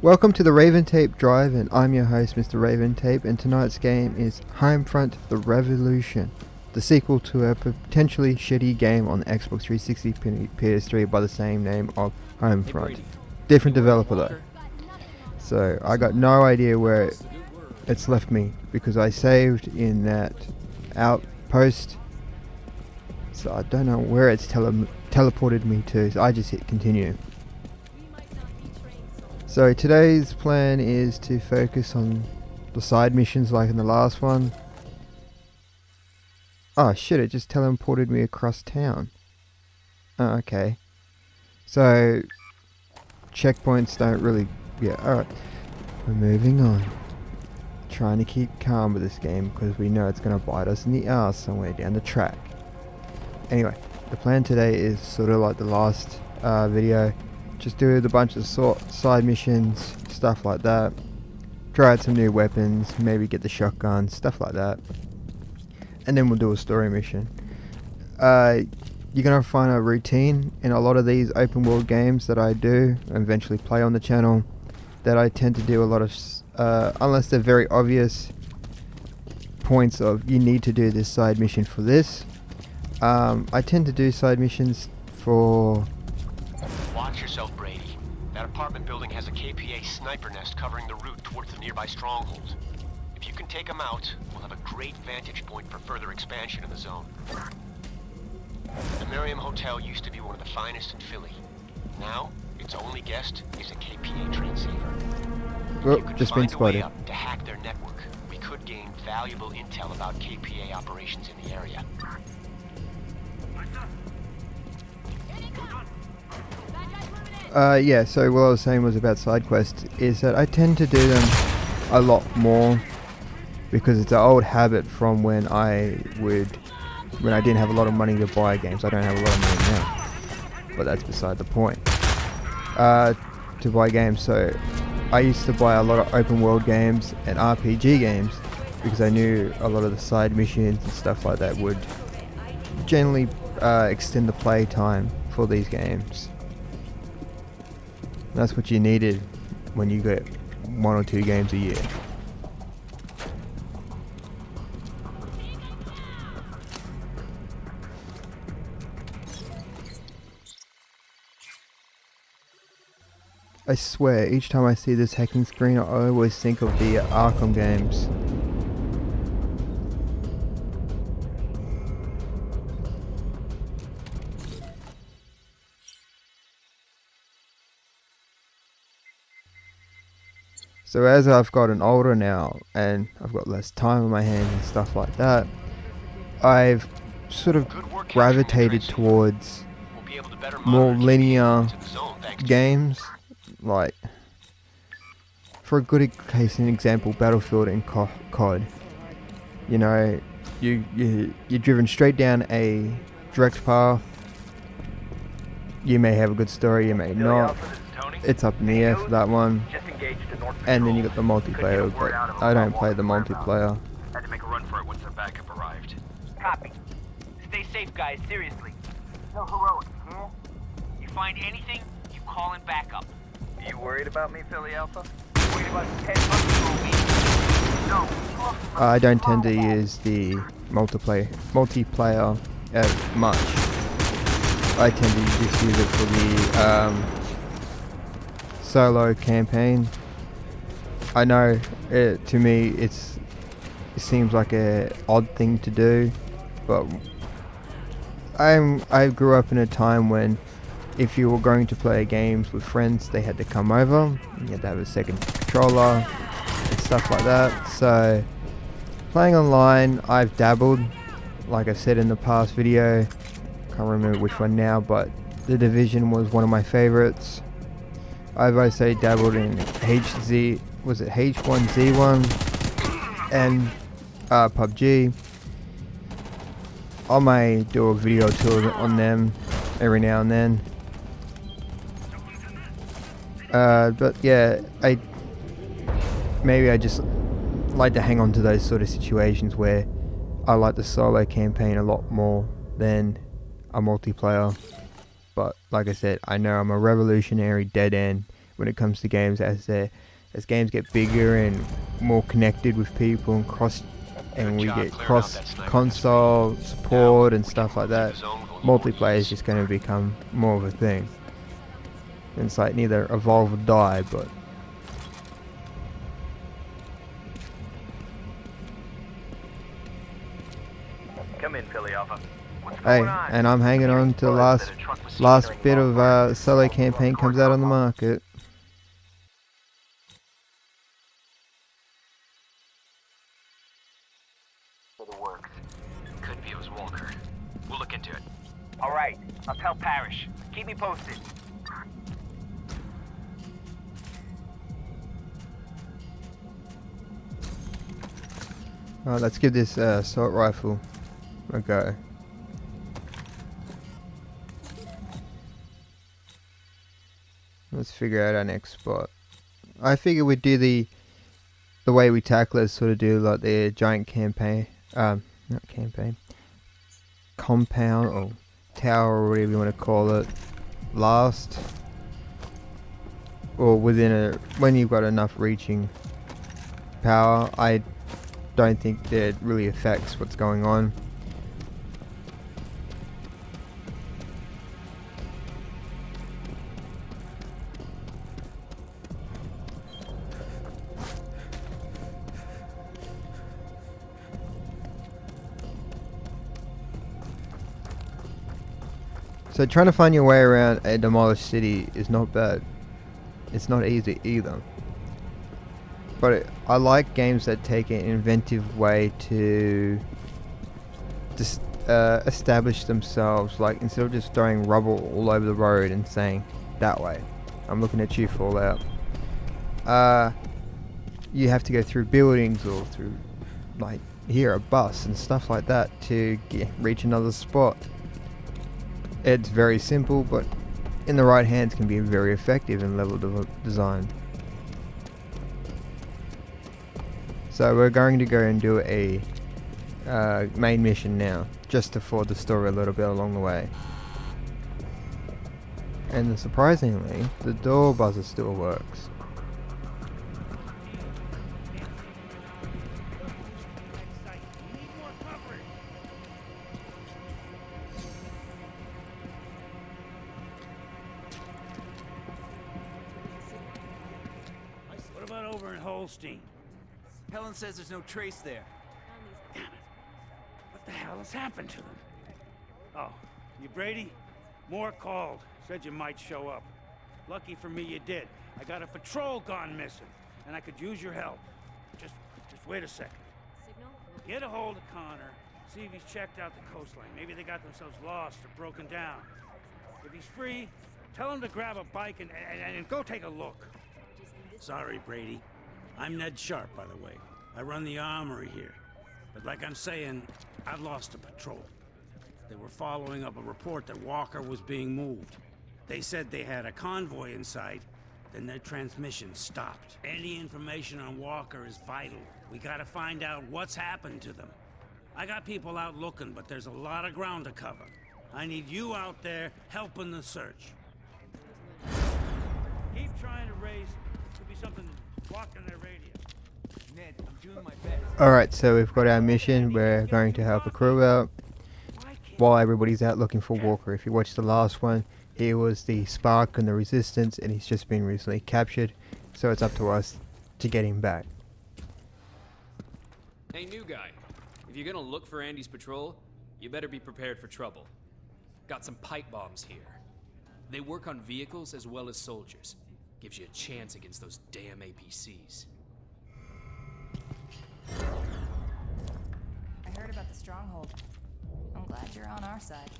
Welcome to the Raventape Drive-in. I'm your host, Mr. Raventape, and tonight's game is Homefront The Revolution, the sequel to a potentially shitty game on the Xbox 360 PS3 by the same name of Homefront. Different developer though. So I got no idea where it's left me because I saved in that outpost. So I don't know where it's teleported me to, so I just hit continue. So today's plan is to focus on the side missions like in the last one. Oh shit, it just teleported me across town. Oh, okay. So checkpoints don't really... yeah, alright. We're moving on. Trying to keep calm with this game because we know it's going to bite us in the ass somewhere down the track. Anyway, the plan today is sort of like the last video. Just do the bunch of side missions, stuff like that. Try out some new weapons, maybe get the shotgun, stuff like that. And then we'll do a story mission. You're going to find a routine in a lot of these open world games that I do and eventually play on the channel, that I tend to do a lot of, unless they're very obvious points of you need to do this side mission for this. I tend to do side missions for... Watch yourself, Brady. That apartment building has a KPA sniper nest covering the route towards the nearby stronghold. If you can take them out, we'll have a great vantage point for further expansion in the zone. The Miriam Hotel used to be one of the finest in Philly. Now, its only guest is a KPA transceiver. Oh, If you could just been find a way spotted. up to hack their network, we could gain valuable intel about KPA operations in the area. Yeah, so what I was saying was about side quests is that I tend to do them a lot more because it's an old habit from when I didn't have a lot of money to buy games. I don't have a lot of money now, but that's beside the point. To buy games, so I used to buy a lot of open world games and RPG games because I knew a lot of the side missions and stuff like that would generally extend the play time for these games. That's what you needed when you get 1 or 2 games a year. I swear, each time I see this hacking screen, I always think of the Arkham games. So as I've gotten older now and I've got less time on my hands and stuff like that, I've sort of gravitated towards more linear games, like for a good case and example, Battlefield and COD. You know, you're driven straight down a direct path. You may have a good story, you may not. It's up in the air for that one. And then you got the multiplayer, but I don't play the multiplayer. Had to make a run for it once our backup arrived. Copy. Stay safe, guys, seriously. No heroics, yeah? You find anything, you call in backup. You worried about me, Philly Alpha? Worried about 10 bucks for me? No. I don't tend to use the multiplayer much. I tend to just use it for the solo campaign. I know to me it seems like a odd thing to do, but I grew up in a time when if you were going to play games with friends, they had to come over, and you had to have a second controller and stuff like that. So playing online, I've dabbled, like I said in the past video, can't remember which one now, but The Division was one of my favorites. I've also dabbled in H1Z1 and PUBG. I may do a video or two on them every now and then. But yeah, maybe I just like to hang on to those sort of situations where I like the solo campaign a lot more than a multiplayer. But like I said, I know I'm a revolutionary dead end when it comes to games as games get bigger and more connected with people and we get cross console support and stuff like that. Multiplayer is just going to become more of a thing. And it's like neither evolve or die, but Come in, Philly Alpha. What's hey, going on? and I'm hanging on to the last bit of solo campaign comes out on the market. For the works. Could be it was Walker. We'll look into it. All right, I'll tell Parrish. Keep me posted. Alright, let's give this assault rifle a go. Let's figure out our next spot. I figure we'd do the way we tackle it, sort of do like the giant campaign, not campaign, compound or tower or whatever you want to call it, last, or when you've got enough reaching power. I don't think that really affects what's going on. So trying to find your way around a demolished city is not bad. It's not easy either. But I like games that take an inventive way to just establish themselves. Like, instead of just throwing rubble all over the road and saying, that way. I'm looking at you, Fallout. You have to go through buildings or through, like, here, a bus and stuff like that to reach another spot. It's very simple, but in the right hands can be very effective in level design. So we're going to go and do a main mission now, just to forward the story a little bit along the way. And surprisingly, the door buzzer still works. What about over in Holstein? Helen says there's no trace there. Damn it. What the hell has happened to them? Oh, you Brady? Moore called. Said you might show up. Lucky for me you did. I got a patrol gone missing, and I could use your help. Just wait a second. Signal? Get a hold of Connor. See if he's checked out the coastline. Maybe they got themselves lost or broken down. If he's free, tell him to grab a bike and go take a look. Sorry, Brady. I'm Ned Sharp, by the way. I run the armory here. But like I'm saying, I've lost a patrol. They were following up a report that Walker was being moved. They said they had a convoy in sight, then their transmission stopped. Any information on Walker is vital. We gotta find out what's happened to them. I got people out looking, but there's a lot of ground to cover. I need you out there helping the search. Keep trying to raise. Could be something blocking their radio. Ned, I'm doing my best. Alright, so we've got our mission. We're going to help a crew out while everybody's out looking for Walker. If you watched the last one, he was the Spark and the Resistance, and he's just been recently captured. So it's up to us to get him back. Hey, new guy. If you're gonna look for Andy's patrol, you better be prepared for trouble. Got some pipe bombs here. They work on vehicles as well as soldiers. Gives you a chance against those damn APCs. I heard about the stronghold. I'm glad you're on our side.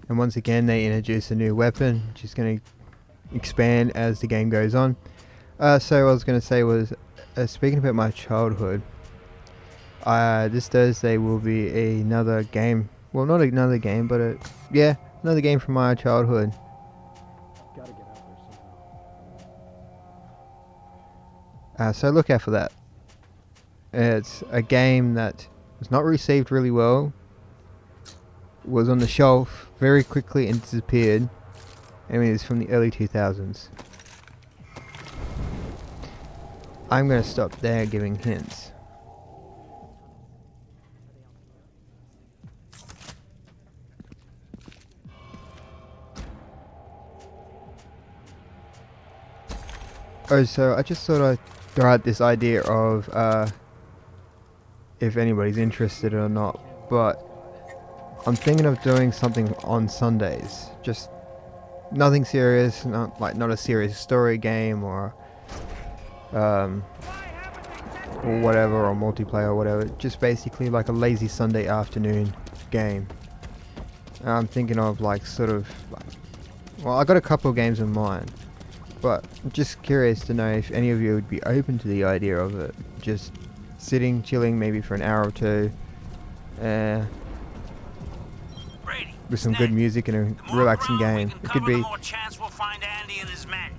And once again, they introduce a new weapon, which is going to expand as the game goes on. So what I was going to say was, speaking about my childhood, this Thursday will be another game. Well, not another game, but another game from my childhood. Gotta get out there somehow. So look out for that. It's a game that was not received really well, was on the shelf very quickly and disappeared. I mean, it's from the early 2000s. I'm going to stop there giving hints. Oh, so I just thought I'd throw out this idea of if anybody's interested or not, but I'm thinking of doing something on Sundays. Just nothing serious, not a serious story game or whatever, or multiplayer or whatever. Just basically like a lazy Sunday afternoon game. I'm thinking of like well, I got a couple of games in mind, but I'm just curious to know if any of you would be open to the idea of it. Just sitting, chilling, maybe for an hour or two, with some good music and a relaxing game. It could be. The more chance we'll find Andy and his men.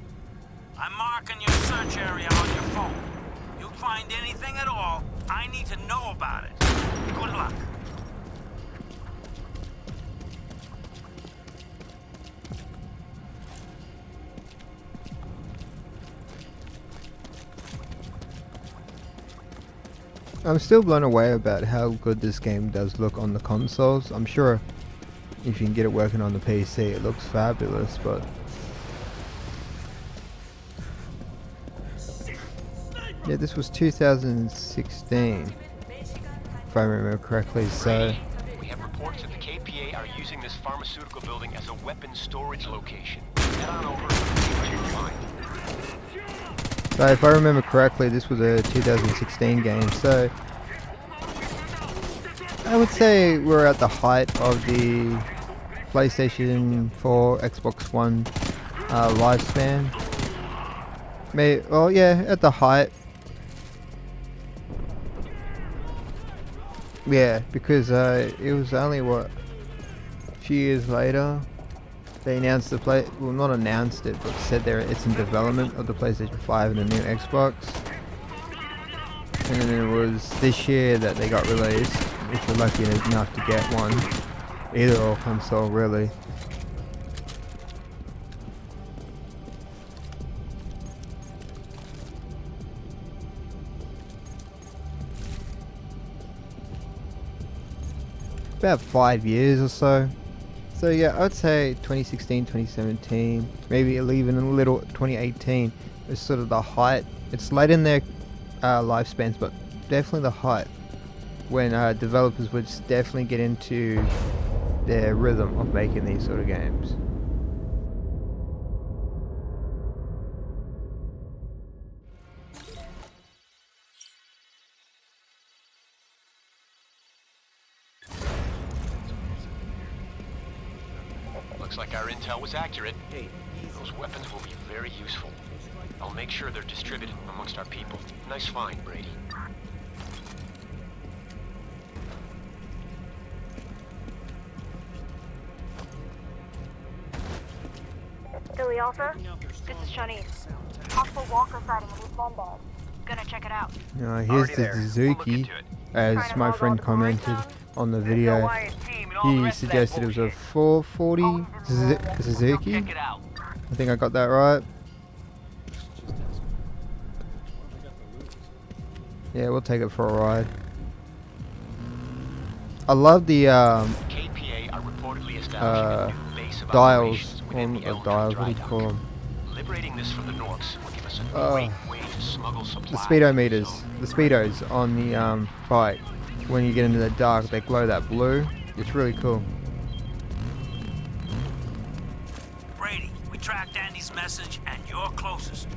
I'm marking your search area on your phone. You find anything at all, I need to know about it. Good luck. I'm still blown away about how good this game does look on the consoles. I'm sure if you can get it working on the PC, it looks fabulous, but yeah, this was 2016, if I remember correctly, so We have reports that the KPA are using this pharmaceutical building as a weapons storage location. Head on over and see what you find. So if I remember correctly, this was a 2016 game, so I would say we're at the height of the PlayStation 4, Xbox One lifespan. Well, yeah, at the height. Yeah, because it was only, what, a few years later they announced well, not announced it, but said it's in development of the PlayStation 5 and the new Xbox. And then it was this year that they got released, if you're lucky enough to get one. Either or console, really. About 5 years or so. So yeah, I'd say 2016, 2017, maybe even a little 2018 is sort of the height. It's late in their lifespans, but definitely the height when developers would definitely get into their rhythm of making these sort of games. Looks like our intel was accurate. Those weapons will be very useful. I'll make sure they're distributed amongst our people. Nice find, Brady. Billy Alpha, this is Shanice. Possible Walker sighting in East London. Gonna check it out. Here's the Suzuki, as my friend commented on the video. He suggested it was a 440 Suzuki. I think I got that right. Yeah, we'll take it for a ride. I love the KPA are reportedly establishing a new base of dials. within the Dials, what do you Dry call Dock. them? Liberating this from the Norks will give us a great way to smuggle The supplies. speedometers, the speedos on the bike. When you get into the dark, they glow that blue. It's really cool. Brady, we tracked Andy's message and you're closest.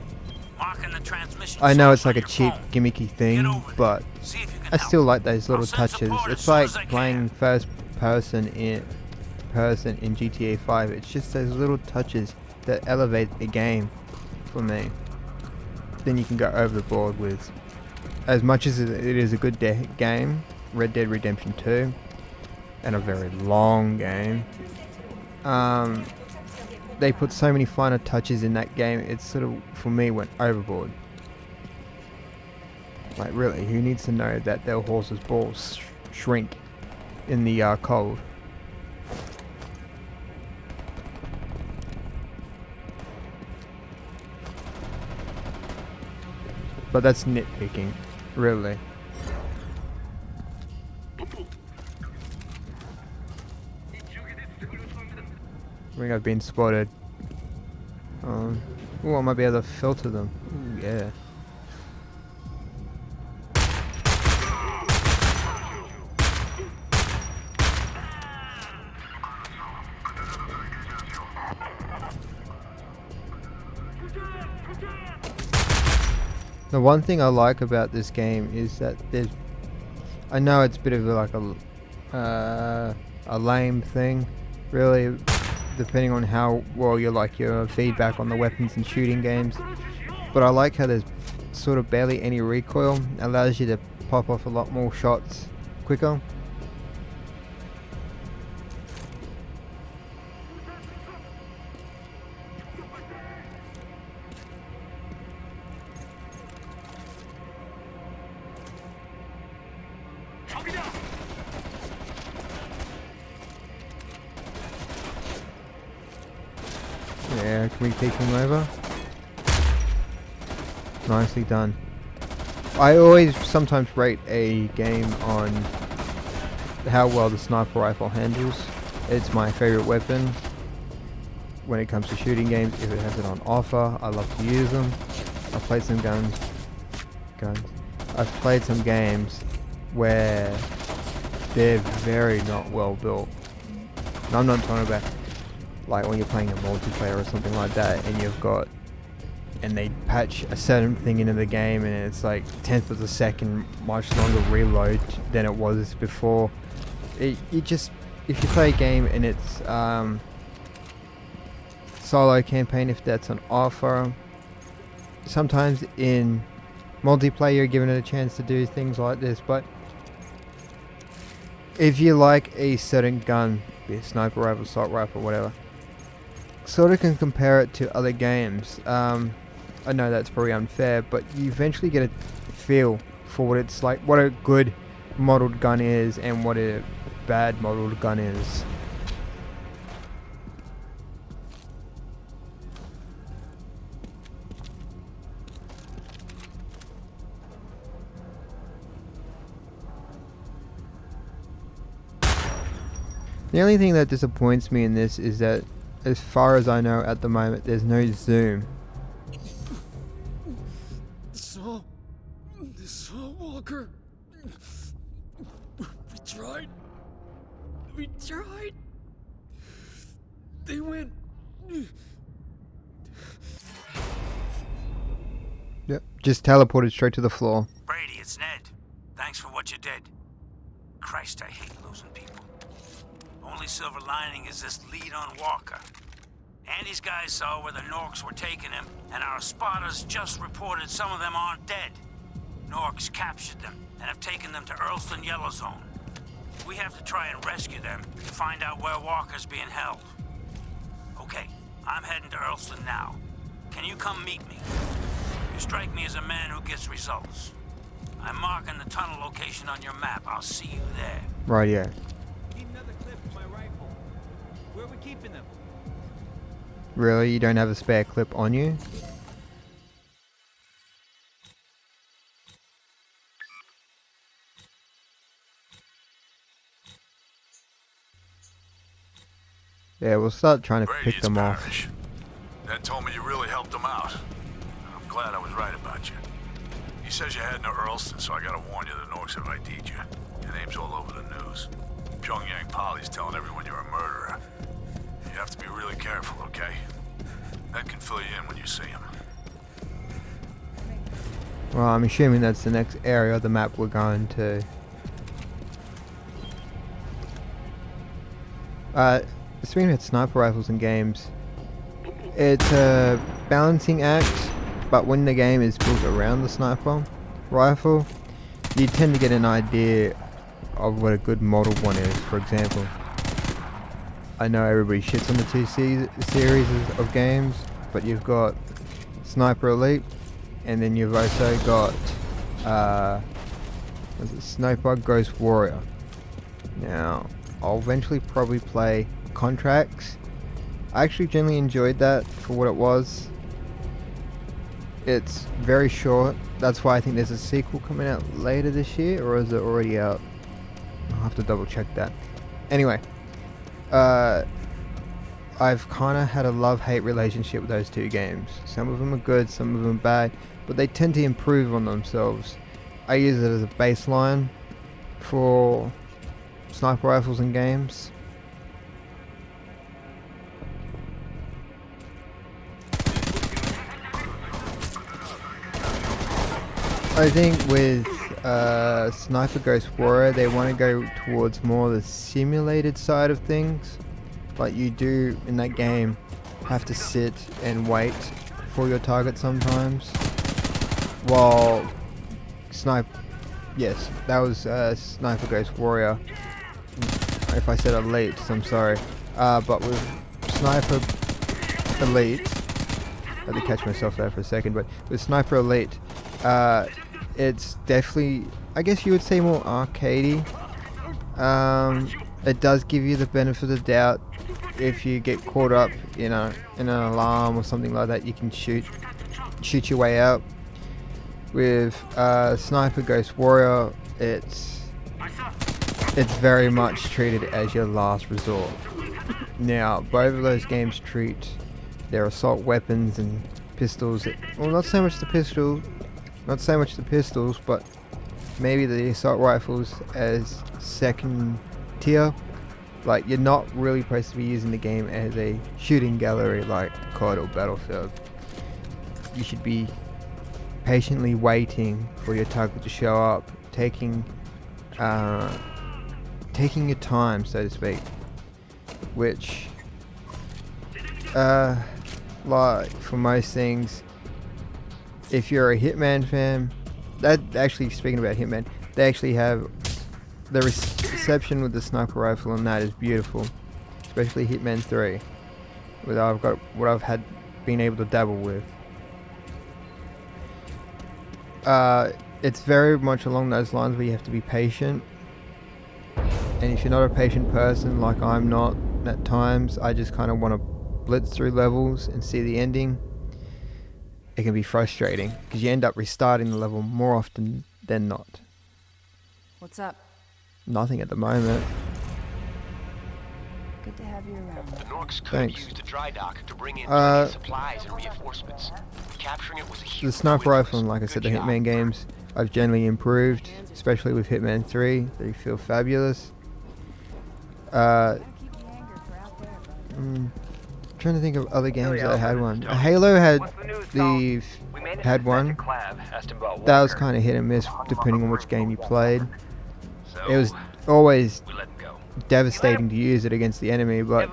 Marking the transmission. I know it's source like a on cheap, your phone. gimmicky thing, but See if you can I help. still like those little I'll send touches. support as It's soon like as I playing can. first person in GTA 5. It's just those little touches that elevate the game for me. Then you can go overboard with, as much as it is a good game, Red Dead Redemption 2, and a very long game. They put so many finer touches in that game. It sort of, for me, went overboard. Like, really, who needs to know that their horse's balls shrink in the cold? But that's nitpicking, really. I think I've been spotted. Oh, I might be able to filter them. Ooh, yeah. The one thing I like about this game is that there's, I know it's a bit of a lame thing, really, depending on how well you like your feedback on the weapons and shooting games, but I like how there's sort of barely any recoil. It allows you to pop off a lot more shots quicker. Yeah, can we take him over? Nicely done. I always sometimes rate a game on how well the sniper rifle handles. It's my favorite weapon when it comes to shooting games. If it has it on offer, I love to use them. I've played some guns. I've played some games where they're very not well built. And I'm not talking about like when you're playing a multiplayer or something like that, and you've got, and they patch a certain thing into the game, and it's like 10th of a second much longer reload than it was before. You just, if you play a game and it's solo campaign, if that's an offer, sometimes in multiplayer you're given it a chance to do things like this. But if you like a certain gun, be it sniper rifle, assault rifle, whatever, sort of can compare it to other games. I know that's probably unfair, but you eventually get a feel for what it's like, what a good modeled gun is and what a bad modeled gun is. The only thing that disappoints me in this is that, as far as I know at the moment, there's no zoom. Saw Walker. We tried. They went. Yep, just teleported straight to the floor. Brady, it's Ned. Thanks for what you did. Christ, I hate losing people. Only silver lining is this lead on Walker. Andy's guys saw where the Norks were taking him, and our spotters just reported some of them aren't dead. Norks captured them and have taken them to Earlston Yellow Zone. We have to try and rescue them and find out where Walker's being held. Okay, I'm heading to Earlston now. Can you come meet me? You strike me as a man who gets results. I'm marking the tunnel location on your map. I'll see you there. Right, yeah. Need another clip for my rifle. Where are we keeping them? Really? You don't have a spare clip on you? Yeah, we'll start trying to Brady, pick them off. Parrish. Ned told me you really helped them out. I'm glad I was right about you. He says you're heading to Earlston, so I gotta warn you the Norks have ID'd you. Your name's all over the news. Pyongyang Polly's telling everyone you're a murderer. You have to be really careful, okay? Ned can fill you in when you see him. Well, I'm assuming that's the next area of the map we're going to. Speaking of sniper rifles in games, it's a balancing act, but when the game is built around the sniper rifle, you tend to get an idea of what a good model one is. For example, I know everybody shits on the two series of games, but you've got Sniper Elite, and then you've also got Sniper Ghost Warrior. Now, I'll eventually probably play Contracts. I actually generally enjoyed that for what it was. It's very short, that's why I think there's a sequel coming out later this year, or is it already out? I'll have to double check that. Anyway, I've kind of had a love-hate relationship with those two games. Some of them are good, some of them are bad, but they tend to improve on themselves. I use it as a baseline for sniper rifles in games. I think with Sniper Ghost Warrior, they want to go towards more the simulated side of things. Like you do in that game, have to sit and wait for your target sometimes. While yes, that was Sniper Ghost Warrior. If I said Elite, I'm sorry. But with Sniper Elite, I had to catch myself there for a second. But with Sniper Elite, it's definitely, I guess you would say, more arcadey. It does give you the benefit of the doubt. If you get caught up in an alarm or something like that, you can shoot your way out. With Sniper Ghost Warrior, it's very much treated as your last resort. Now, both of those games treat their assault weapons and pistols, well, not so much the pistols, but maybe the assault rifles as second tier. Like, you're not really supposed to be using the game as a shooting gallery like COD or Battlefield. You should be patiently waiting for your target to show up, taking your time, so to speak. Which, like for most things, if you're a Hitman fan, actually speaking about Hitman, they actually have the reception with the sniper rifle and that is beautiful, especially Hitman 3, what I've been able to dabble with. It's very much along those lines where you have to be patient, and if you're not a patient person like I'm not at times, I just kind of want to blitz through levels and see the ending. It can be frustrating because you end up restarting the level more often than not. What's up? Nothing at the moment. Good to have you around. The Norks could Thanks. use the dry dock to bring in plenty of supplies and reinforcements. Capturing it was a huge The sniper win. rifle and, like I said, the Hitman games, I've generally improved, especially with Hitman 3. They feel fabulous. Trying to think of other games that had one. Halo had one. That was kind of hit and miss depending on which game you played. It was always devastating to use it against the enemy, but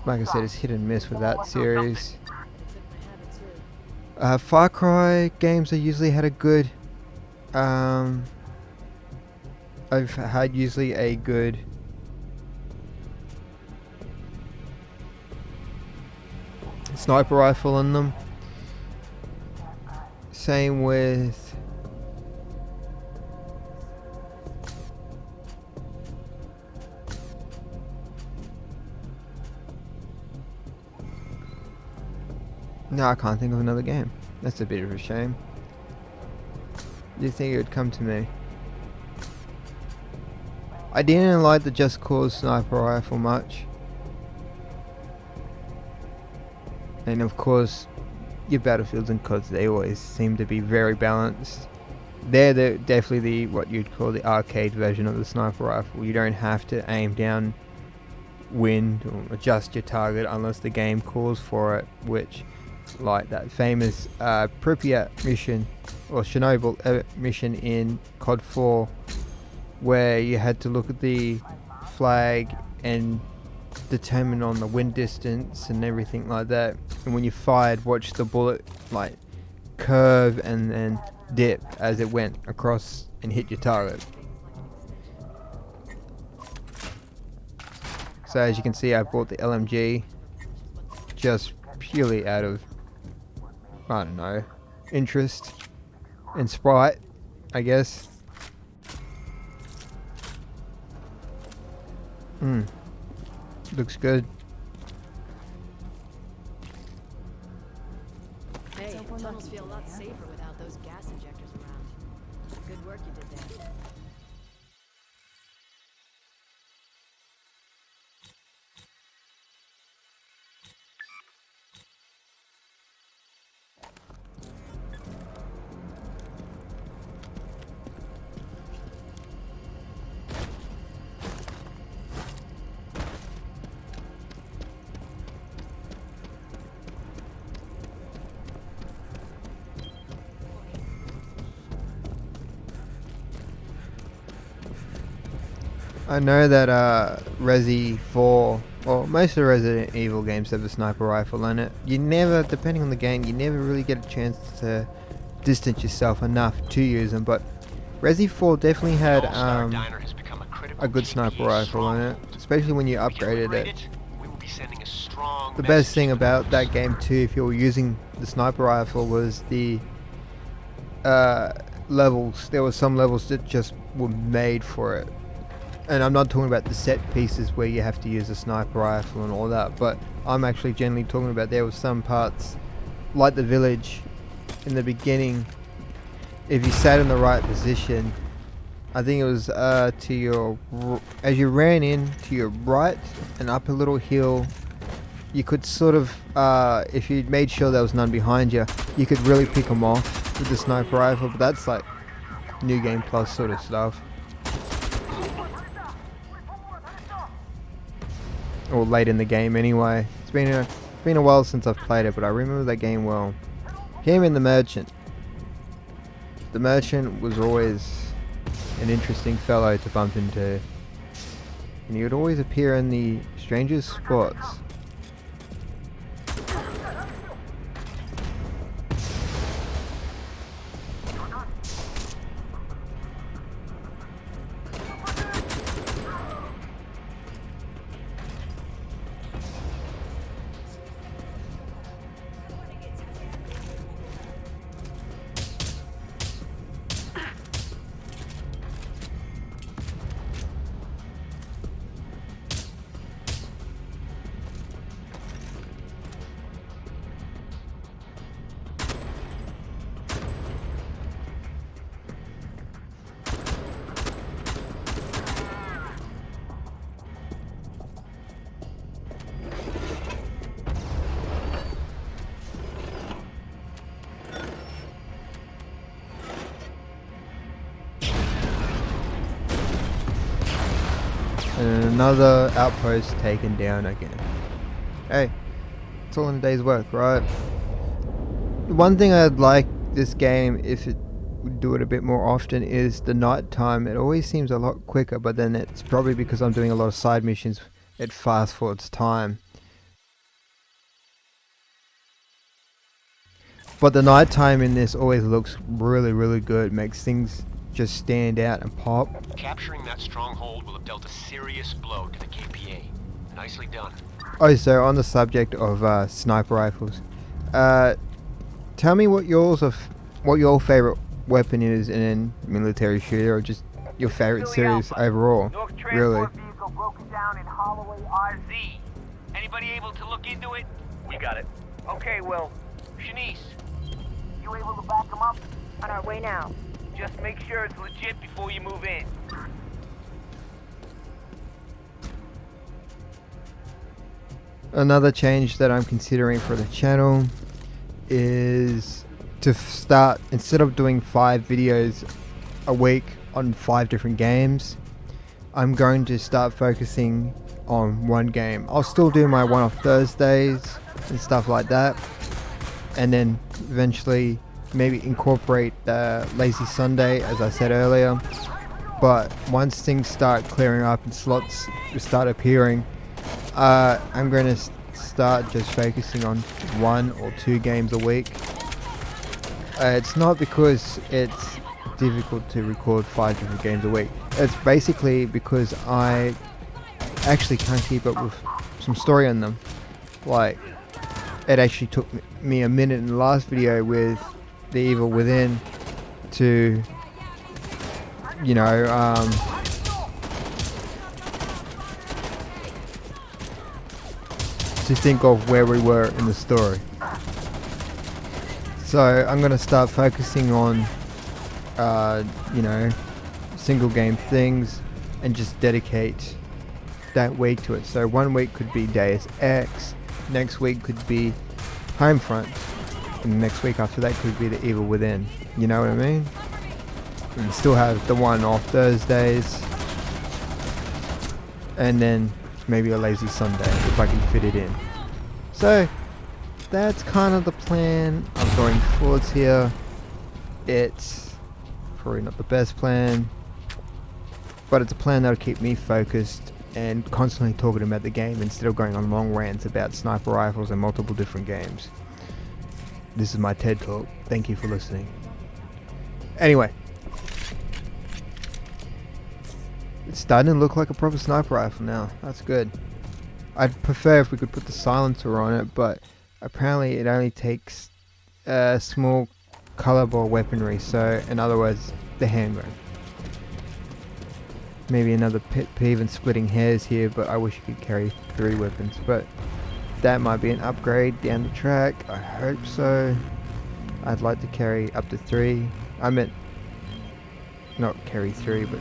like I said, it's hit and miss with that series. Far Cry games I usually had a good I've had usually a good sniper rifle in them. Same with no, I can't think of another game. That's a bit of a shame. Do you think it would come to me? I didn't like the Just Cause sniper rifle much. And of course, your Battlefields and CODs, they always seem to be very balanced. They're definitely what you'd call the arcade version of the sniper rifle. You don't have to aim down wind or adjust your target unless the game calls for it, which, like that famous Pripyat mission or Chernobyl mission in COD 4, where you had to look at the flag and determine on the wind distance and everything like that, and when you fired, watch the bullet like curve and then dip as it went across and hit your target. So as you can see, I bought the LMG just purely out of, I don't know, interest and spite, I guess. Looks good. Hey, tunnels feel a lot safer without those gas injectors. work you did there. I know that Resi 4, or most of the Resident Evil games have a sniper rifle in it. You never, depending on the game, you never really get a chance to distance yourself enough to use them, but Resi 4 definitely had a good sniper rifle in it, especially when you upgraded it. The best thing about that game too, if you were using the sniper rifle, was the levels. There were some levels that just were made for it. And I'm not talking about the set pieces where you have to use a sniper rifle and all that, but I'm actually generally talking about there were some parts, like the village in the beginning, if you sat in the right position, I think it was to your, as you ran in to your right and up a little hill, you could sort of, if you made sure there was none behind you, you could really pick them off with the sniper rifle, but that's like New Game Plus sort of stuff. Or late in the game anyway. It's been a while since I've played it, but I remember that game well. Him and the Merchant. The Merchant was always an interesting fellow to bump into. And he would always appear in the strangest spots. And another outpost taken down again. Hey, it's all in a day's work, right? One thing I'd like this game, if it would do it a bit more often, is the night time. It always seems a lot quicker, but then it's probably because I'm doing a lot of side missions. It fast forwards time. But the night time in this always looks really, really good. Makes things just stand out and pop. Capturing that stronghold will have dealt a serious blow to the KPA. Nicely done. Oh, so on the subject of sniper rifles, tell me what your favorite weapon is in a military shooter, or just your favorite series overall. Really. Vehicle broken down in Holloway RZ. Anybody able to look into it? We got it. Okay, well, Shanice, you able to back them up? On our way now. Just make sure it's legit before you move in. Another change that I'm considering for the channel is to start, instead of doing 5 videos a week on 5 different games, I'm going to start focusing on one game. I'll still do my one-off Thursdays and stuff like that, and then eventually maybe incorporate Lazy Sunday, as I said earlier. But once things start clearing up and slots start appearing, I'm going to start just focusing on 1 or 2 games a week. It's not because it's difficult to record 5 different games a week. It's basically because I actually can't keep up with some story on them. Like, it actually took me a minute in the last video with The Evil Within to, you know, to think of where we were in the story. So I'm going to start focusing on you know, single game things and just dedicate that week to it. So one week could be Deus Ex, next week could be Homefront, and the next week after that could be The Evil Within. You know what I mean? And still have the one off Thursdays, and then maybe a lazy Sunday if I can fit it in. So that's kind of the plan I'm going forwards here. It's probably not the best plan, but it's a plan that'll keep me focused and constantly talking about the game instead of going on long rants about sniper rifles and multiple different games. This is my TED Talk. Thank you for listening. Anyway, it's starting to look like a proper sniper rifle now. That's good. I'd prefer if we could put the silencer on it, but apparently it only takes small caliber weaponry, so in other words, the handgun. Maybe another pet peeve and splitting hairs here, but I wish you could carry 3 weapons, but that might be an upgrade down the track. I hope so. I'd like to carry up to 3. I meant not carry 3, but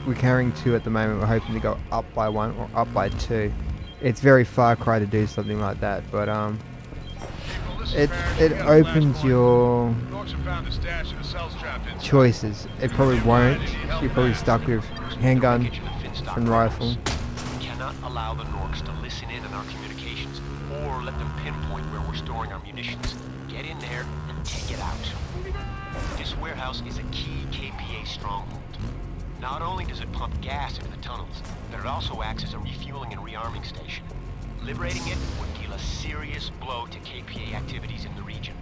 we're carrying 2 at the moment. We're hoping to go up by 1 or up by 2. It's very Far Cry to do something like that, but it opens your choices. It probably won't. You're probably stuck with handgun and rifle. We cannot allow the Norks to listen in on our communications or let them pinpoint where we're storing our munitions. Get in there and take it out. This warehouse is a key KPA stronghold. Not only does it pump gas into the tunnels, but it also acts as a refueling and rearming station. Liberating it would deal a serious blow to KPA activities in the region.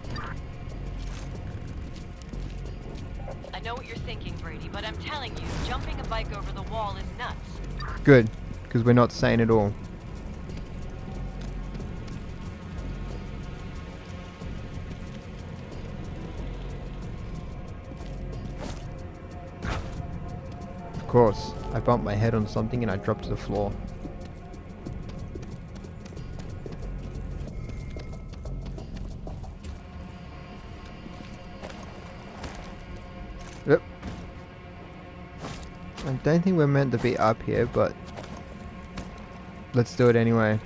I know what you're thinking, Brady, but I'm telling you, jumping a bike over the wall is nuts. Good, because we're not sane at all. Of course, I bumped my head on something and I dropped to the floor. Yep. I don't think we're meant to be up here, but let's do it anyway.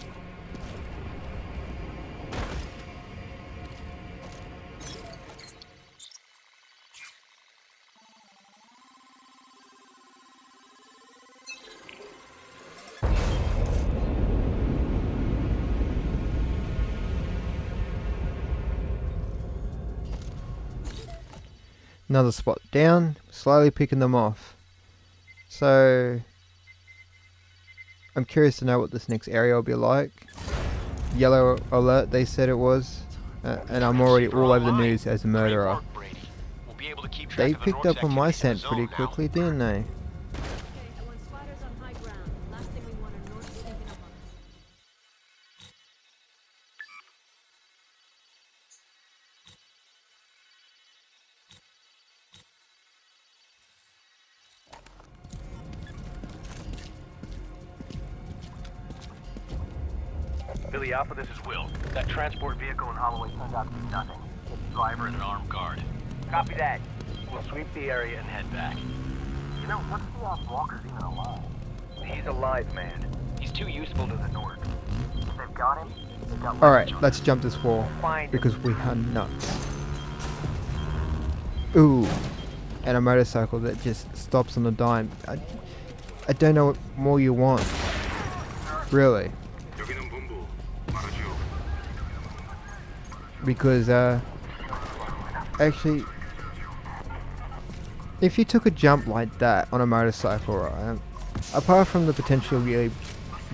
Another spot down, slowly picking them off. So I'm curious to know what this next area will be like. Yellow alert, they said it was, and I'm already all over the news as a murderer. They picked up on my scent pretty quickly, didn't they? Billy Alpha, this is Will. That transport vehicle in Holloway turned out to be nothing. It's a driver and an armed guard. Copy that. We'll sweep the area and head back. You know, what's the odds Walker's even alive? He's a live man. He's too useful to the North. They've got him. Alright, let's jump this wall, because we are nuts. Ooh, and a motorcycle that just stops on a dime. I don't know what more you want. Really. Because, actually, if you took a jump like that on a motorcycle, right, apart from the potential of really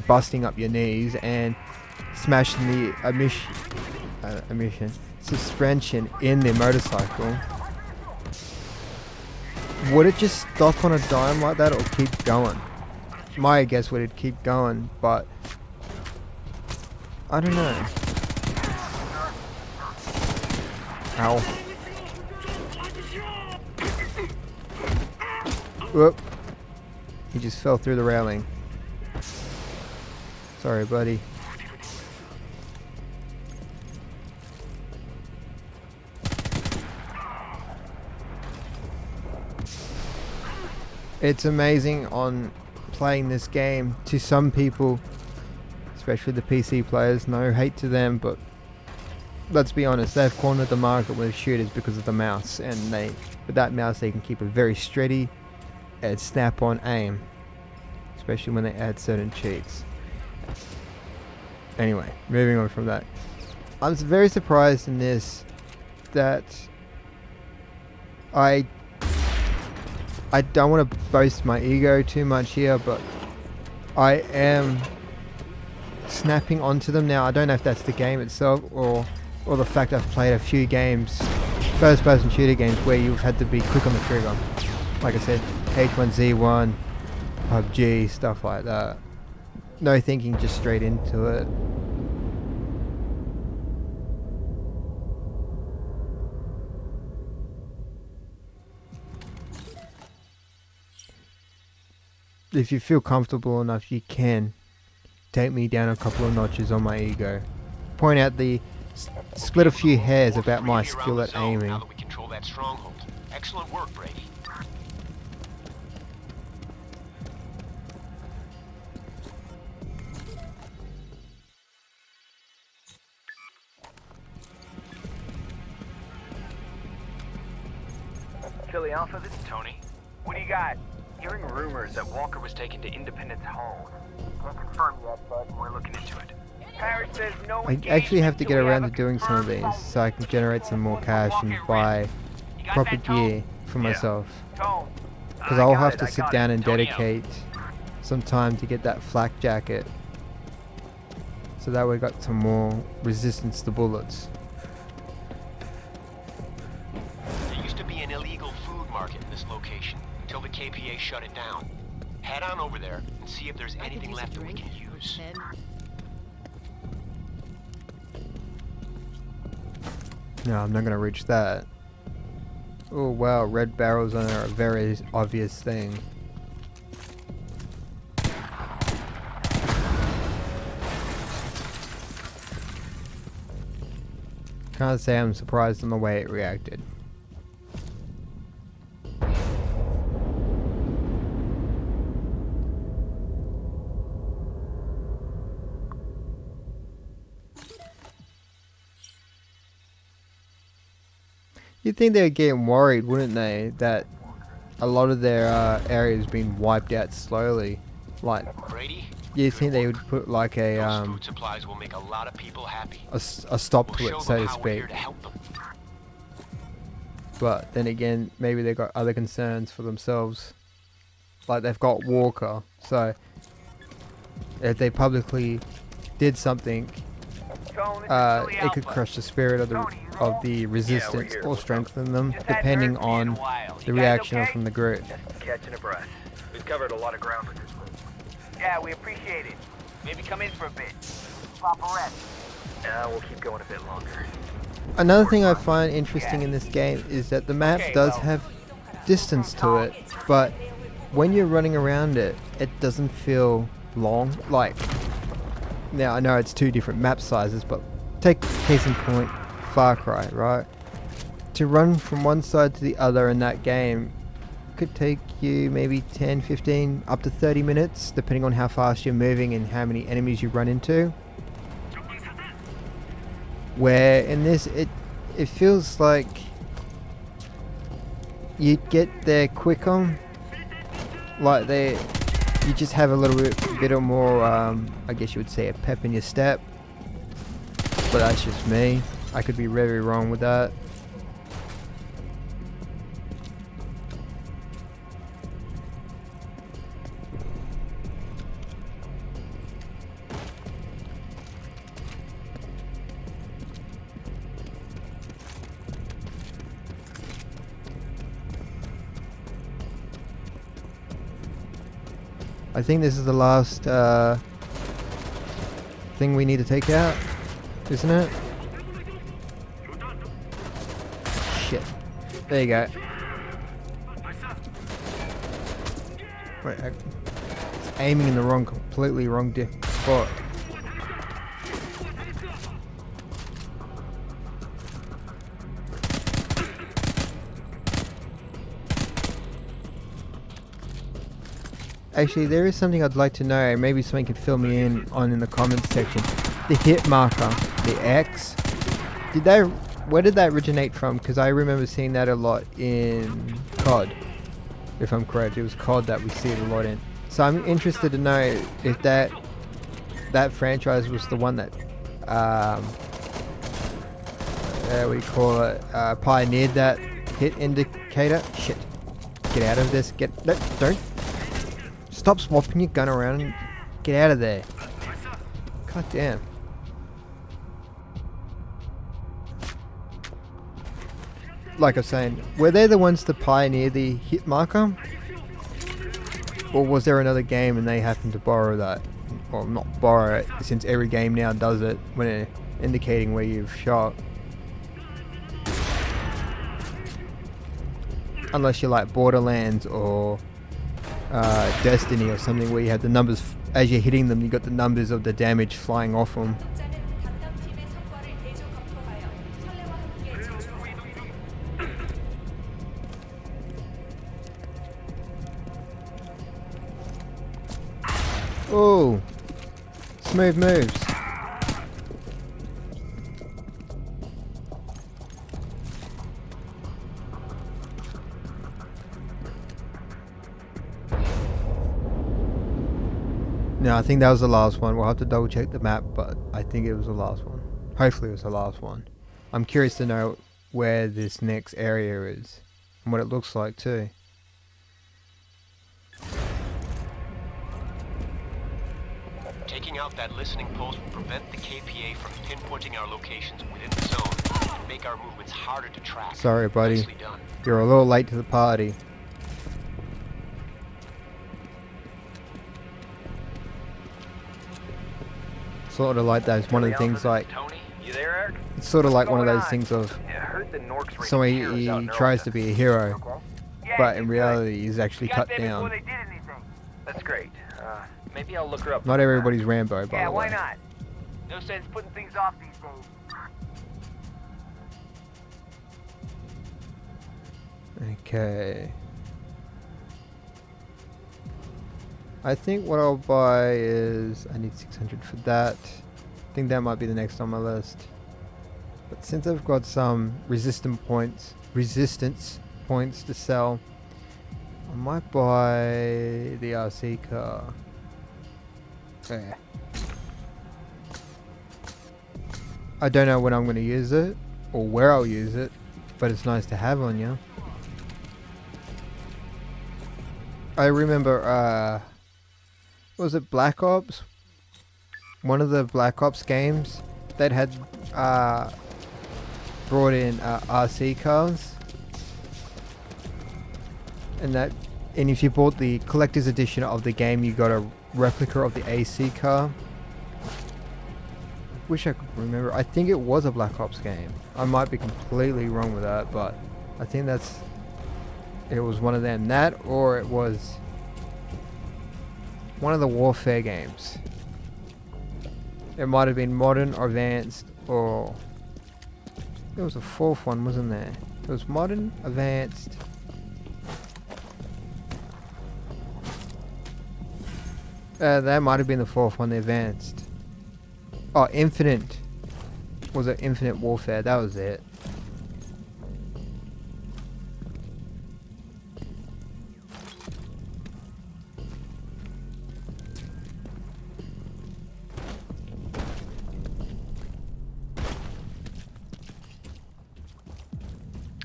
busting up your knees and smashing the suspension in the motorcycle, would it just stop on a dime like that or keep going? My guess would it keep going, but I don't know. Ow. Whoop. He just fell through the railing. Sorry, buddy. It's amazing on playing this game. To some people, especially the PC players, no hate to them, but let's be honest, they've cornered the market with shooters because of the mouse, and with that mouse they can keep a very steady and snap-on aim, especially when they add certain cheats. Anyway, moving on from that, I'm very surprised in this that I don't want to boast my ego too much here, but I am snapping onto them now. I don't know if that's the game itself or the fact I've played a few games, first-person shooter games, where you've had to be quick on the trigger. Like I said, H1Z1, PUBG, stuff like that. No thinking, just straight into it. If you feel comfortable enough, you can take me down a couple of notches on my ego. Point out split a few hairs about my skill at aiming. Now that we control that stronghold. Excellent work, Brady. Philly Alpha, this is Tony. What do you got? Hearing rumors that Walker was taken to Independence Home. Can't confirm yet, but we're looking into it. Parish says no. I actually have to get around to doing some of these so I can generate some more cash and buy proper gear for myself. Because I'll have to sit down and dedicate some time to get that flak jacket, so that we got some more resistance to bullets. There used to be an illegal food market in this location until the KPA shut it down. Head on over there and see if there's anything left that we can use. No, I'm not going to reach that. Oh wow, red barrels are a very obvious thing. Can't say I'm surprised on the way it reacted. You'd think they'd get worried, wouldn't they, that a lot of their areas been wiped out slowly. Like, Brady, you think they would put like a food supplies will make a lot of people happy. a stop to it, so to speak. But then again, maybe they've got other concerns for themselves. Like they've got Walker, so if they publicly did something, it could crush the spirit of the resistance or strengthen them, depending on the reaction from the group. Catching a breath. We've covered a lot of ground with this one. Yeah, we appreciate it. Maybe come in for a bit. Pop a rest. We'll keep going a bit longer. Another thing I find interesting in this game is that the map does have distance to it, but when you're running around it, it doesn't feel long. Like, now I know it's two different map sizes, but take case in point, Far Cry, right? To run from one side to the other in that game could take you maybe 10, 15, up to 30 minutes, depending on how fast you're moving and how many enemies you run into. Where in this, it feels like you get there quicker, like you just have a little bit of more, I guess you would say, a pep in your step. But that's just me. I could be very wrong with that. I think this is the last thing we need to take out, isn't it? Shit. There you go. Wait, I was aiming in the completely wrong spot. Actually, there is something I'd like to know. Maybe someone can fill me in on in the comments section. The hit marker, the X. Where did that originate from? Because I remember seeing that a lot in COD. If I'm correct, it was COD that we see it a lot in. So I'm interested to know if that franchise was the one that, what do you call it? Pioneered that hit indicator. Shit. Get out of this. No, don't. Stop swapping your gun around and get out of there. God damn. Like I was saying, were they the ones to pioneer the hit marker? Or was there another game and they happened to borrow that? Well, not borrow it, since every game now does it when it's indicating where you've shot. Unless you're like Borderlands or Destiny or something where you have the numbers, as you're hitting them, you got the numbers of the damage flying off them. Oh, smooth moves. No, I think that was the last one. We'll have to double check the map, but I think it was the last one. Hopefully it was the last one. I'm curious to know where this next area is and what it looks like too. Taking out that listening post will prevent the KPA from pinpointing our locations within the zone and make our movements harder to track. Sorry, buddy. Nicely done. You're a little late to the party. Sort of like those one of the things like Tony, you there, Eric? it's sort of like one of Going those on? things of I heard the Norks were somebody heroes out he in tries Arlington. to be a hero, Yeah, but she's in good. reality he's actually Got cut there before down. they did anything. That's great. Maybe I'll look her up. Not everybody's Rambo, by Yeah, the way. why not? No sense putting things off these days. Okay. I think what I'll buy is, I need 600 for that. I think that might be the next on my list. But since I've got some resistance points to sell, I might buy the RC car. Yeah. I don't know when I'm going to use it or where I'll use it, but it's nice to have on you. I remember, was it Black Ops? One of the Black Ops games that had brought in RC cars, and if you bought the collector's edition of the game, you got a replica of the AC car. Wish I could remember. I think it was a Black Ops game. I might be completely wrong with that, but I think it was one of them. That, or it was one of the Warfare games. It might have been Modern or Advanced, or there was a fourth one, wasn't there? It was Modern, Advanced. That might have been the fourth one, the Advanced. Oh, Infinite. Was it Infinite Warfare? That was it.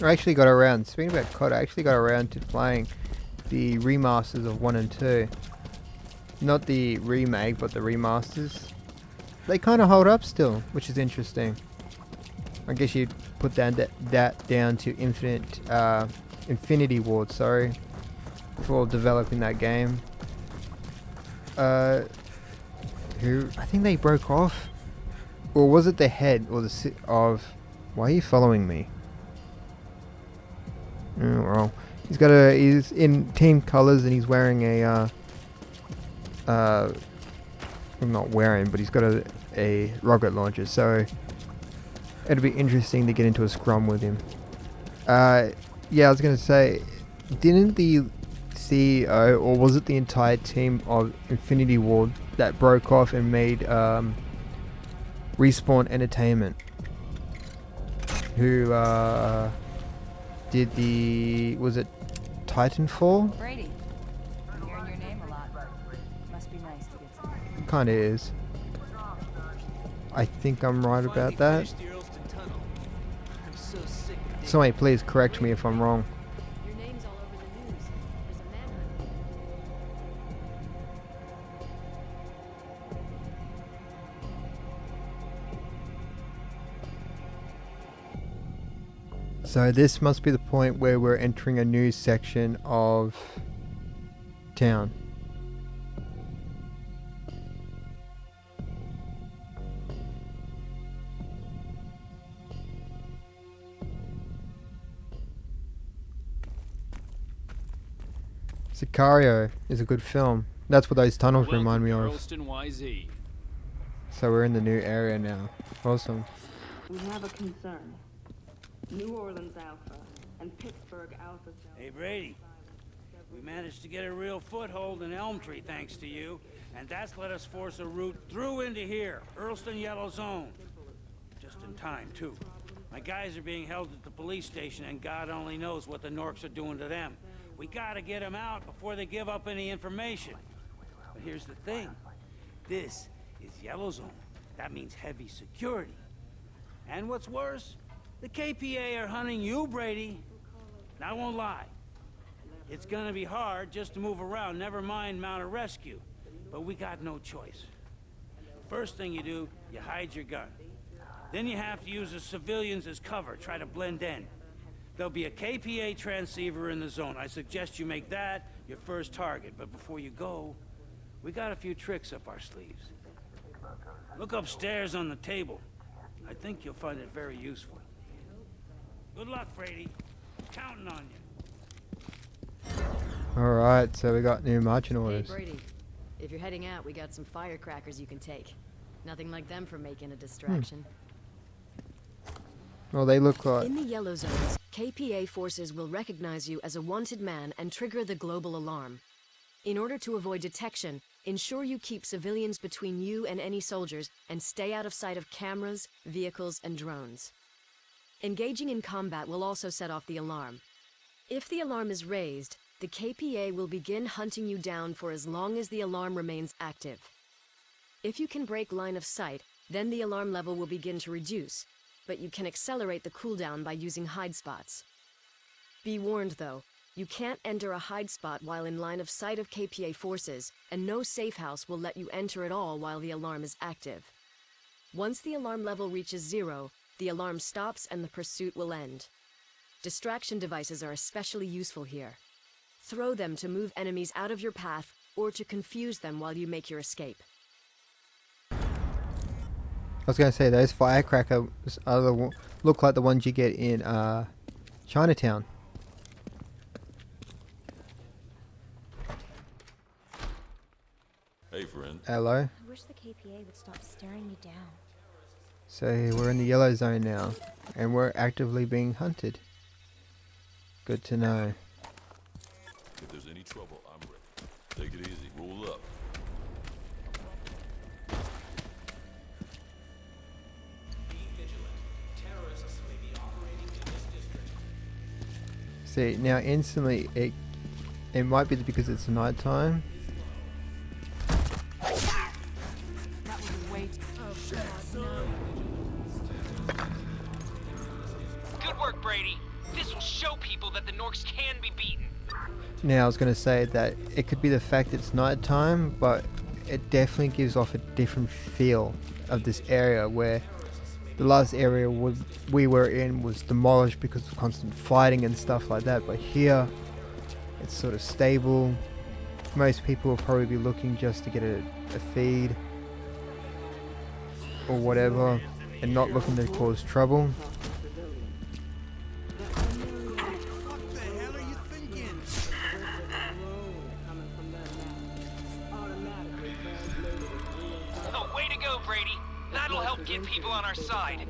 I actually got around, speaking about COD, I actually got around to playing the remasters of 1 and 2. Not the remake, but the remasters. They kind of hold up still, which is interesting. I guess you'd put that down to Infinity Ward, sorry, for developing that game. I think they broke off, or was it the head or the of? Why are you following me? Oh, well, he's in team colors and he's wearing a well, not wearing, but he's got a rocket launcher, so it'll be interesting to get into a scrum with him. Yeah, I was gonna say, didn't the CEO, or was it the entire team of Infinity Ward that broke off and made Respawn Entertainment, who did the, was it Titanfall? Brady, I'm hearing your name a lot. Must be nice to get some. Kinda is. I think I'm right about that. Somebody please correct me if I'm wrong. Your name's all over the news. There's a manhunt. So this must be the point where we're entering a new section of town. Sicario is a good film. That's what those tunnels remind me of. Earlston YZ. So we're in the new area now. Awesome. We have a concern. New Orleans Alpha and Pittsburgh Alpha. Hey, Brady. We managed to get a real foothold in Elmtree thanks to you, and that's let us force a route through into here, Earlston Yellow Zone. Just in time, too. My guys are being held at the police station, and God only knows what the Norks are doing to them. We gotta get them out before they give up any information. But here's the thing. This is Yellow Zone. That means heavy security. And what's worse, the KPA are hunting you, Brady. And I won't lie. It's gonna be hard just to move around, never mind mount a rescue. But we got no choice. First thing you do, you hide your gun. Then you have to use the civilians as cover, try to blend in. There'll be a KPA transceiver in the zone. I suggest you make that your first target. But before you go, we got a few tricks up our sleeves. Look upstairs on the table. I think you'll find it very useful. Good luck, Brady. Counting on you. Alright, so we got new marching orders. Hey, Brady. If you're heading out, we got some firecrackers you can take. Nothing like them for making a distraction. Well, they look like... In the yellow zones, KPA forces will recognize you as a wanted man and trigger the global alarm. In order to avoid detection, ensure you keep civilians between you and any soldiers and stay out of sight of cameras, vehicles, and drones. Engaging in combat will also set off the alarm. If the alarm is raised, the KPA will begin hunting you down for as long as the alarm remains active. If you can break line of sight, then the alarm level will begin to reduce, but you can accelerate the cooldown by using hide spots. Be warned though, you can't enter a hide spot while in line of sight of KPA forces, and no safe house will let you enter at all while the alarm is active. Once the alarm level reaches 0, the alarm stops and the pursuit will end. Distraction devices are especially useful here. Throw them to move enemies out of your path or to confuse them while you make your escape. I was going to say, those firecrackers are look like the ones you get in Chinatown. Hey, friend. Hello. I wish the KPA would stop staring me down. So we're in the yellow zone now, and we're actively being hunted. Good to know. If there's any trouble, I'm ready. Take it easy. Roll up. See, now instantly it might be because it's nighttime. Good work, Brady. This will show people that the Norks can be beaten. Now I was going to say that it could be the fact it's nighttime, but it definitely gives off a different feel of this area, where the last area we were in was demolished because of constant fighting and stuff like that, but here it's sort of stable. Most people will probably be looking just to get a feed or whatever, and not looking to cause trouble. Oh, way to go, Brady. That'll help get people on our side.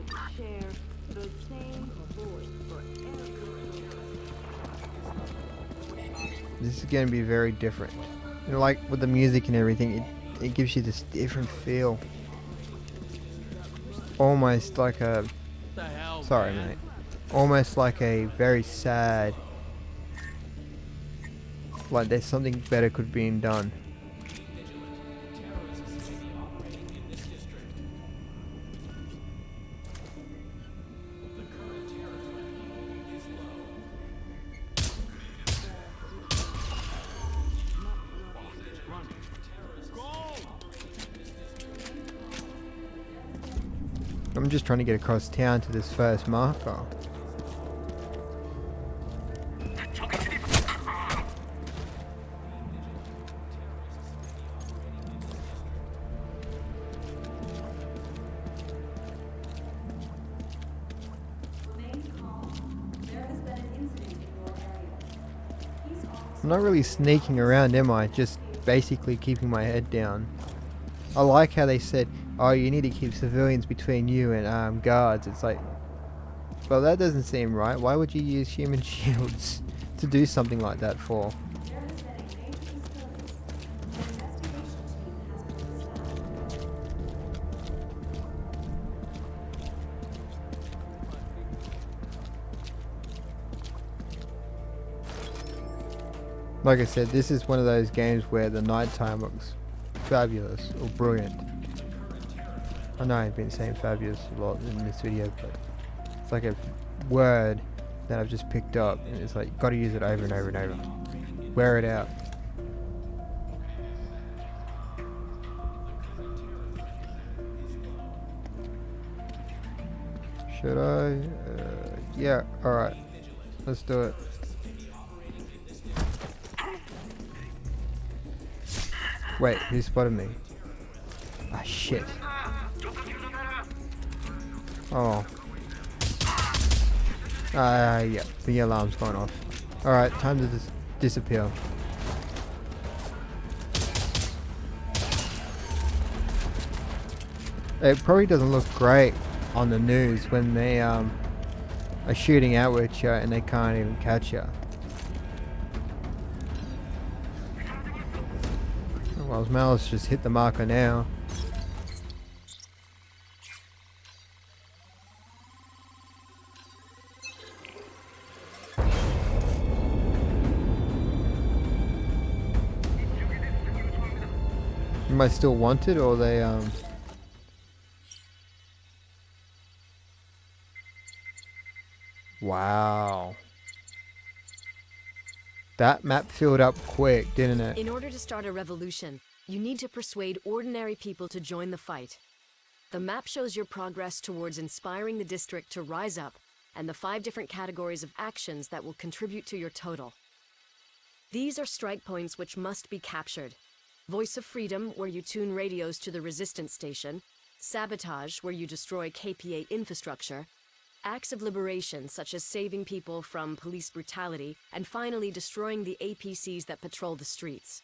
This is going to be very different. You know, like with the music and everything, it gives you this different feel. Almost like a... Sorry, mate. Almost like a very sad... Like there's something better could be done. I'm just trying to get across town to this first marker. I'm not really sneaking around, am I? Just basically keeping my head down. I like how they said, oh, you need to keep civilians between you and guards. It's like, well, that doesn't seem right. Why would you use human shields to do something like that for? Like I said, this is one of those games where the nighttime looks fabulous or brilliant. I know I've been saying fabulous a lot in this video, but it's like a word that I've just picked up, and it's like, you've got to use it over and over and over. Wear it out. Should I? Yeah, alright. Let's do it. Wait, who spotted me? Ah, shit. Oh. Yeah, the alarm's going off. Alright, time to disappear. It probably doesn't look great on the news when they are shooting out at you and they can't even catch you. Well, Mel's just hit the marker now. Am I still wanted, or they Wow. That map filled up quick, didn't it? In order to start a revolution, you need to persuade ordinary people to join the fight. The map shows your progress towards inspiring the district to rise up, and the 5 different categories of actions that will contribute to your total. These are strike points which must be captured. Voice of Freedom, where you tune radios to the resistance station. Sabotage, where you destroy KPA infrastructure. Acts of liberation, such as saving people from police brutality, and finally destroying the APCs that patrol the streets.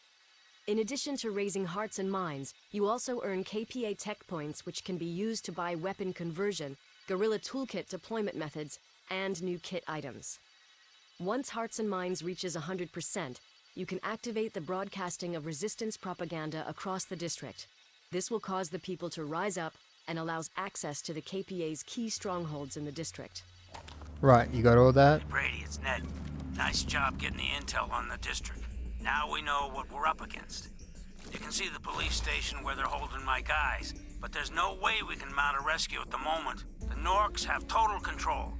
In addition to raising hearts and minds, you also earn KPA tech points, which can be used to buy weapon conversion, guerrilla toolkit deployment methods, and new kit items. Once Hearts and Minds reaches 100%, you can activate the broadcasting of resistance propaganda across the district. This will cause the people to rise up and allows access to the KPA's key strongholds in the district. Right, you got all that? Brady, it's Ned. Nice job getting the intel on the district. Now we know what we're up against. You can see the police station where they're holding my guys, but there's no way we can mount a rescue at the moment. The Norks have total control.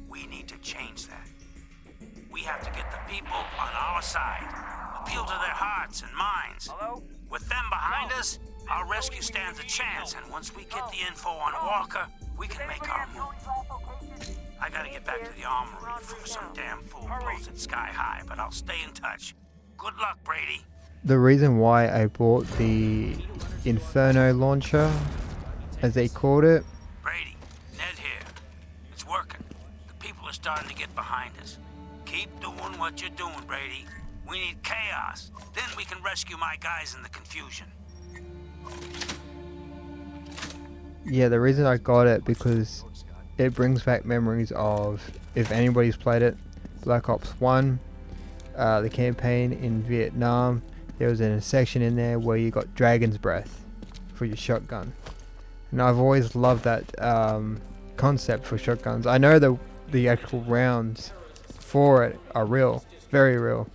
We need to change that. We have to get the people on our side. Appeal to their hearts and minds. Hello? With them behind us, our rescue stands a chance, and once we get the info on Walker, we can make our move. I gotta get back to the armory before some damn fool blows it sky high, but I'll stay in touch. Good luck, Brady. The reason why I bought the Inferno launcher, as they called it. Brady, Ned here. It's working. The people are starting to get behind us. Keep doing what you're doing, Brady. We need chaos. Then we can rescue my guys in the confusion. Yeah, the reason I got it because it brings back memories of, if anybody's played it, Black Ops 1. the campaign in Vietnam, there was a section in there where you got dragon's breath for your shotgun. And I've always loved that concept for shotguns. I know the actual rounds for it are real, very real.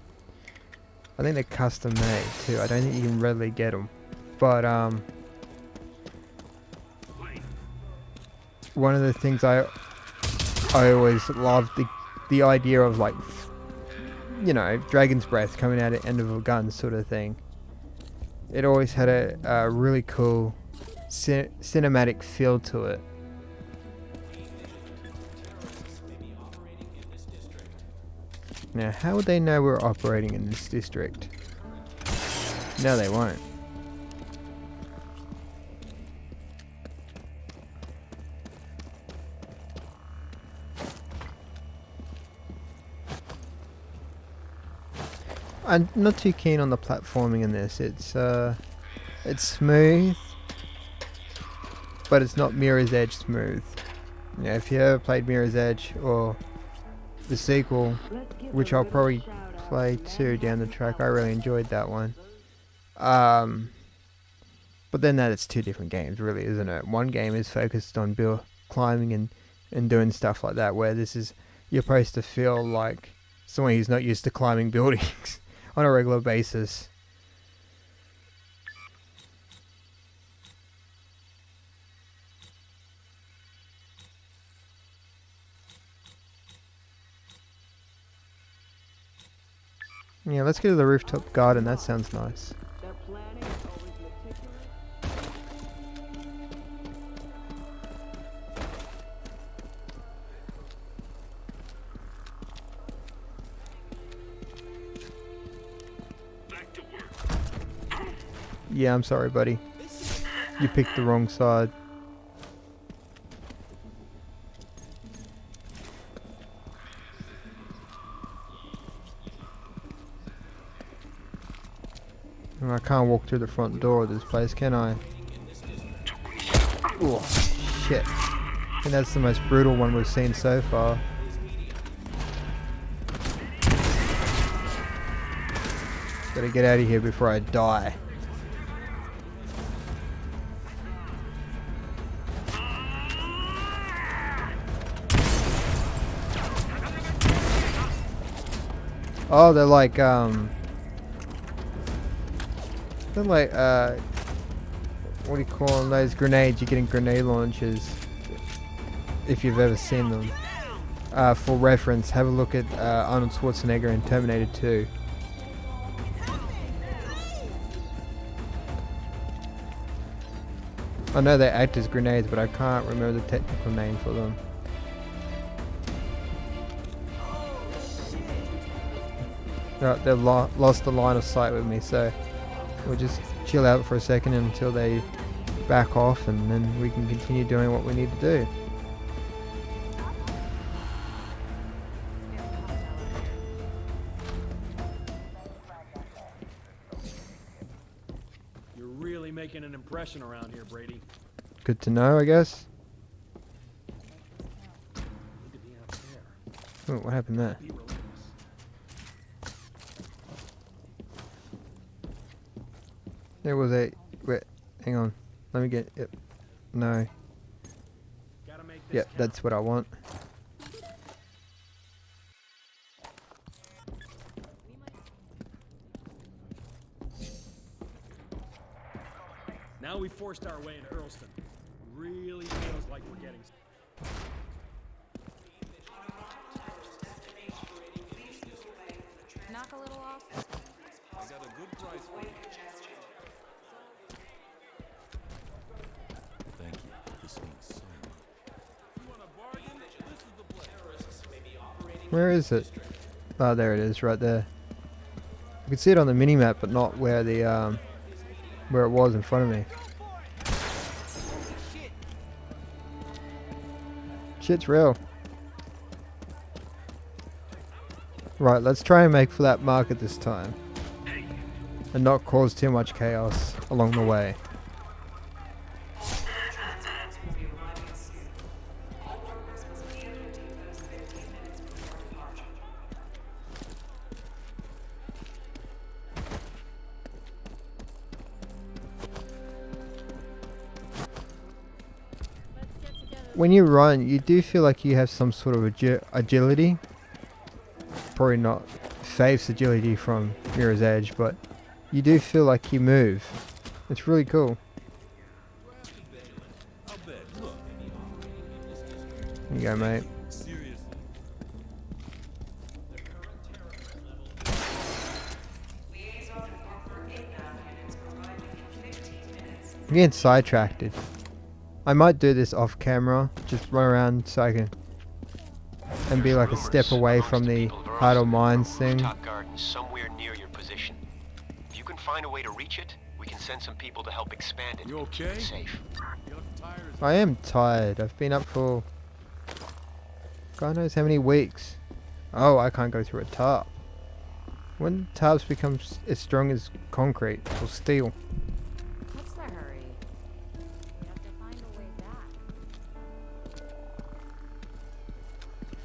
I think they're custom made too. I don't think you can readily get them. But one of the things I always loved the idea of, like, you know, dragon's breath coming out at the end of a gun sort of thing. It always had a really cool cinematic feel to it. Now, how would they know we're operating in this district? No, they won't. I'm not too keen on the platforming in this. It's smooth, but it's not Mirror's Edge smooth. Yeah, if you ever played Mirror's Edge or the sequel, which I'll probably play too down the track, I really enjoyed that one. But then it's two different games, really, isn't it? One game is focused on climbing and doing stuff like that, where this is, you're supposed to feel like someone who's not used to climbing buildings on a regular basis. Yeah, let's go to the rooftop garden. That sounds nice. Yeah, I'm sorry, buddy. You picked the wrong side. I can't walk through the front door of this place, can I? Oh, shit. I think that's the most brutal one we've seen so far. Gotta get out of here before I die. Oh, they're like, what do you call them? Those grenades. You're getting grenade launchers, if you've ever seen them. For reference, have a look at Arnold Schwarzenegger in Terminator 2. I know they act as grenades, but I can't remember the technical name for them. They've lost the line of sight with me, so we'll just chill out for a second until they back off, and then we can continue doing what we need to do. You're really making an impression around here, Brady. Good to know, I guess. Oh, what happened there? There was a... Wait, hang on. Let me get... Yep. No. Yep, that's what I want. Now we forced our way into Earlston. Really feels like we're getting... Knock a little off. I got a good price for you. Thank you. This means so much. You want a bargain? This is the place. Where is it? Oh, there it is, right there. I can see it on the mini-map, but not where the where it was in front of me. Shit's real. Right, let's try and make for that market this time, and not cause too much chaos along the way. when you run, you do feel like you have some sort of agility. Probably not Faith's agility from Mirror's Edge, but you do feel like you move. It's really cool. Here you go, mate. I'm getting sidetracked. I might do this off camera, just run around so I can and be like a step away from the Idle Minds thing. Top garden somewhere near your position. If you can find a way to reach it, we can send some people to help expand it. You okay? Safe. I am tired. I've been up for God knows how many weeks. Oh, I can't go through a tarp. When tarps become as strong as concrete or steel. What's the hurry? We have to find a way back.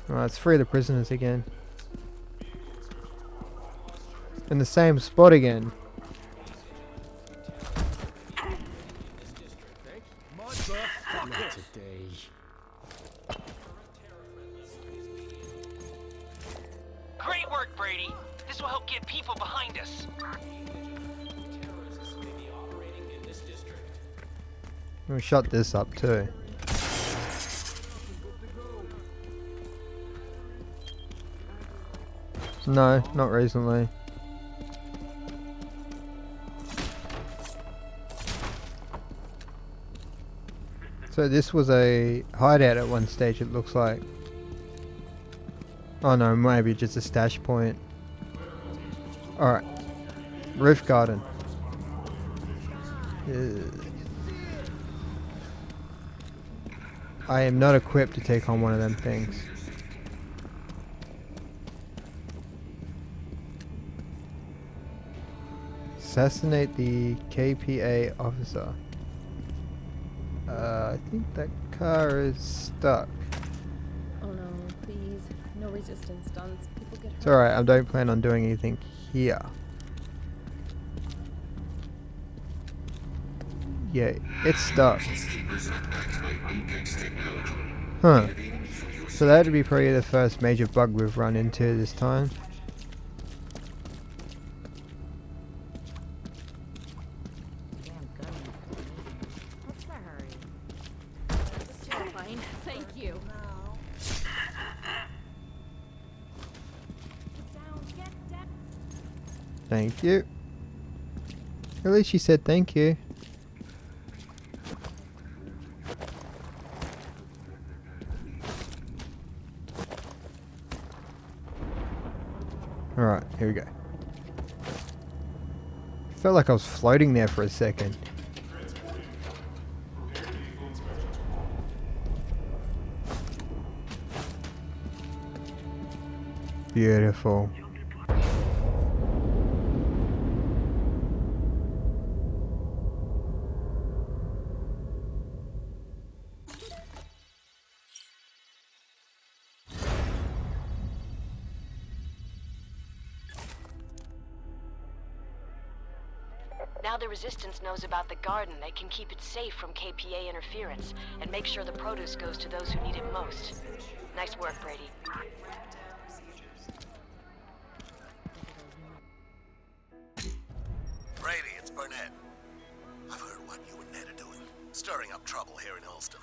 Alright, let's free the prisoners again. In the same spot again. Not today. Great work, Brady. This will help get people behind us. We shut this up too. No, not recently. So this was a hideout at one stage, it looks like. Oh no, maybe just a stash point. Alright. Roof garden. I am not equipped to take on one of them things. Assassinate the KPA officer. I think that car is stuck. Oh no, please. No resistance stunts. People get hurt. It's alright, I don't plan on doing anything here. Yeah, it's stuck. Huh. So that would be probably the first major bug we've run into this time. What's the hurry? It's terrifying. Thank you. Thank you. At least she said thank you. Alright, here we go. Felt like I was floating there for a second. Beautiful. Now the Resistance knows about the garden, they can keep it safe from KPA interference and make sure the produce goes to those who need it most. Nice work, Brady. Brady, it's Burnett. I've heard what you and Ned are doing, stirring up trouble here in Hillston.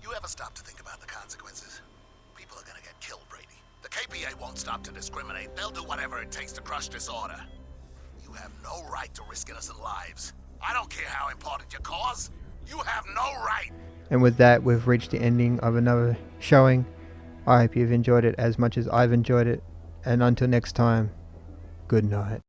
You ever stop to think about the consequences? People are gonna get killed, Brady. The KPA won't stop to discriminate. They'll do whatever it takes to crush disorder. You have no right to risk innocent lives. I don't care how important your cause. You have no right. And with that, we've reached the ending of another showing. I hope you've enjoyed it as much as I've enjoyed it. And until next time, good night.